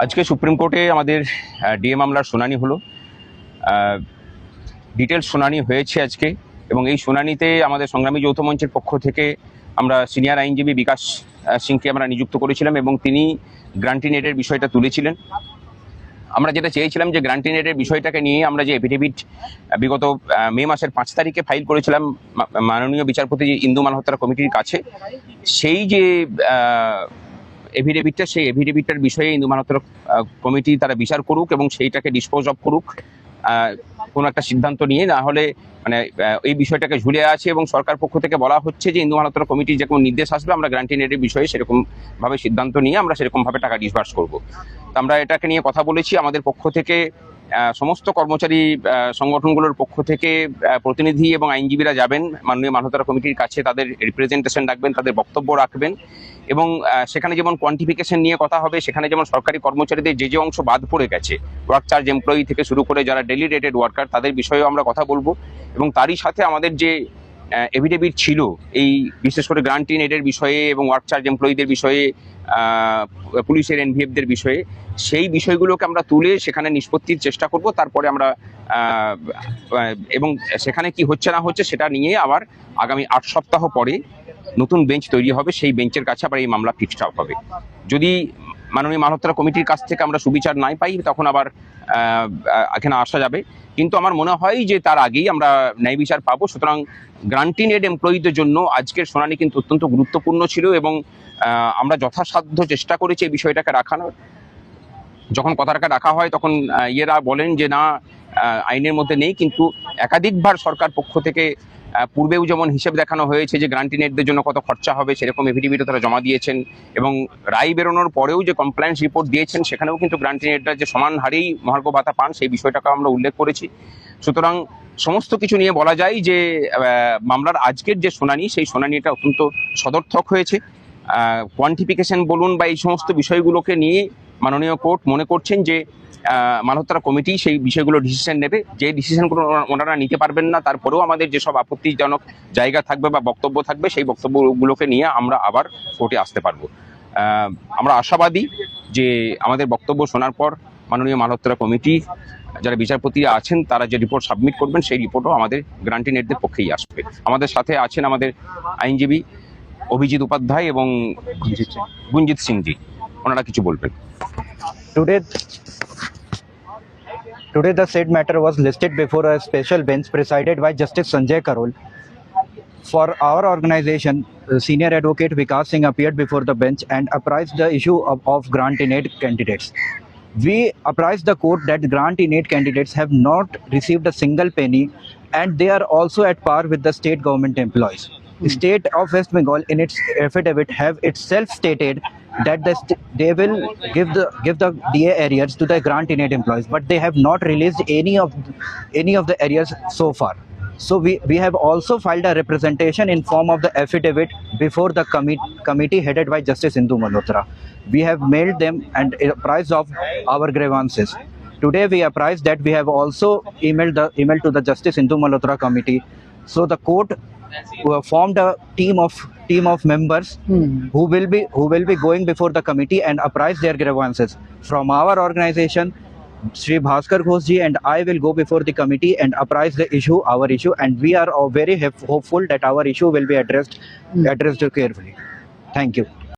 আজকে সুপ্রিম কোর্টে আমাদের ডিএ মামলার শুনানি হলো। ডিটেলস শুনানি হয়েছে আজকে, এবং এই শুনানিতে আমাদের সংগ্রামী যৌথ মঞ্চের পক্ষ থেকে আমরা সিনিয়র আইনজীবী বিকাশ সিংকে আমরা নিযুক্ত করেছিলাম, এবং তিনি গ্রান্টি নেটের বিষয়টা তুলেছিলেন। আমরা যেটা চেয়েছিলাম যে গ্রান্টি নেটের বিষয়টাকে নিয়ে আমরা যে এফিডেভিট বিগত মে মাসের 5 তারিখে ফাইল করেছিলাম মাননীয় বিচারপতি ইন্দু মালহোত্রা কমিটির কাছে, সেই যে এফিডেভিটটা, সেই এফিডেভিটটার বিষয়ে ইন্দু মালহোত্রা কমিটি তারা বিচার করুক এবং সেইটাকে ডিসপোজ অফ করুক কোনো একটা সিদ্ধান্ত নিয়ে। না হলে মানে এই বিষয়টাকে ঝুলে আছে, এবং সরকার পক্ষ থেকে বলা হচ্ছে যে ইন্দু মালহোত্রা কমিটির যে কোনো নির্দেশ আসবে আমরা গ্রান্টি নেটের বিষয়ে সেরকমভাবে সিদ্ধান্ত নিয়ে আমরা সেরকমভাবে টাকা ডিসবার্স করবো। তো আমরা এটাকে নিয়ে কথা বলেছি। আমাদের পক্ষ থেকে সমস্ত কর্মচারী সংগঠনগুলোর পক্ষ থেকে প্রতিনিধি এবং আইনজীবীরা যাবেন মাননীয় মালহোত্রা কমিটির কাছে, তাদের রিপ্রেজেন্টেশন রাখবেন, তাদের বক্তব্য রাখবেন, এবং সেখানে যেমন কোয়ান্টিফিকেশন নিয়ে কথা হবে, সেখানে যেমন সরকারি কর্মচারীদের যে অংশ বাদ পড়ে গেছে, ওয়ার্ক চার্জ এমপ্লয়ি থেকে শুরু করে যারা ডেলি রেটেড ওয়ার্কার, তাদের বিষয়েও আমরা কথা বলবো। এবং তারই সাথে আমাদের যে এফিডেভিট ছিল এই বিশেষ করে গ্রান্টি নেটের বিষয়ে এবং ওয়ার্ক চার্জ এমপ্লয়িদের বিষয়ে, পুলিশের এনভিএফদের বিষয়ে, সেই বিষয়গুলোকে আমরা তুলে সেখানে নিষ্পত্তির চেষ্টা করব। তারপরে আমরা এবং সেখানে কি হচ্ছে না হচ্ছে সেটা নিয়ে আবার আগামী 8 সপ্তাহ পরে নতুন বেঞ্চ তৈরি হবে, সেই বেঞ্চের কাছে আবার এই মামলা ফিক্সড আপ হবে। যদি মাননীয় মালহোত্রা কমিটির কাছ থেকে আমরা সুবিচার নাই পাই, তখন আবার এখানে আসা যাবে। কিন্তু আমার মনে হয় যে তার আগেই আমরা ন্যায় বিচার পাবো। সুতরাং গ্রান্টি নেট এমপ্লয়িদের জন্য আজকের শুনানি কিন্তু অত্যন্ত গুরুত্বপূর্ণ ছিল, এবং আমরা যথাসাধ্য চেষ্টা করেছি এই বিষয়টাকে রাখানোর। যখন কথাটাকে রাখা হয় তখন ইয়েরা বলেন যে না, আইনের মধ্যে নেই, কিন্তু একাধিকবার সরকার পক্ষ থেকে পূর্বেও যেমন হিসেব দেখানো হয়েছে যে গ্রান্টি নেটদের জন্য কত খরচা হবে, সেরকম এফিডেভিটও তারা জমা দিয়েছেন, এবং রায় বেরোনোর পরেও যে কমপ্লায়েন্স রিপোর্ট দিয়েছেন সেখানেও কিন্তু গ্রান্টি নেটরা যে সমান হারেই মহার্ঘ ভাতা পান সেই বিষয়টাকে আমরা উল্লেখ করেছি। সুতরাং সমস্ত কিছু নিয়ে বলা যায় যে মামলার আজকের যে শুনানি, সেই শুনানিটা অত্যন্ত সদর্থক হয়েছে। কোয়ান্টিফিকেশন বলুন বা এই সমস্ত বিষয়গুলোকে নিয়ে মাননীয় কোর্ট মনে করছেন যে মালহোত্রা কমিটি সেই বিষয়গুলো ডিসিশন নেবে। যে ডিসিশনগুলো ওনারা নিতে পারবেন না, তারপরেও আমাদের যেসব আপত্তিজনক জায়গা থাকবে বা বক্তব্য থাকবে, সেই বক্তব্যগুলোকে নিয়ে আমরা আবার কোর্টে আসতে পারবো। আমরা আশাবাদী যে আমাদের বক্তব্য শোনার পর মাননীয় মালহোত্রা কমিটি যারা বিচারপতিরা আছেন তারা যে রিপোর্ট সাবমিট করবেন, সেই রিপোর্টও আমাদের গ্রান্টি নেটদের পক্ষেই আসবে। আমাদের সাথে আছেন আমাদের আইনজীবী অভিজিৎ উপাধ্যায় এবং গুঞ্জিত সিংজি, ওনারা কিছু বলবেন। Today the said matter was listed before a special bench presided by Justice Sanjay Karol. For our organization, senior advocate Vikas Singh appeared before the bench and apprised the issue of grant-in-aid candidates. We apprised the court that grant-in-aid candidates have not received a single penny, and they are also at par with the state government employees. The state of West Bengal in its affidavit have itself stated that they will give the DA areas to the grant-in-aid employees, but they have not released any of the areas so far. So we have also filed a representation in form of the affidavit before the committee headed by Justice Indu Malhotra. We have mailed them and apprised of our grievances. Today we apprised that we have also emailed to the Justice Indu Malhotra committee. So the court formed a team of members who will be going before the committee and apprise their grievances. From our organization, Shri Bhaskar Ghoshji and I will go before the committee and apprise our issue, and we are very hopeful that our issue will be addressed carefully. Thank you.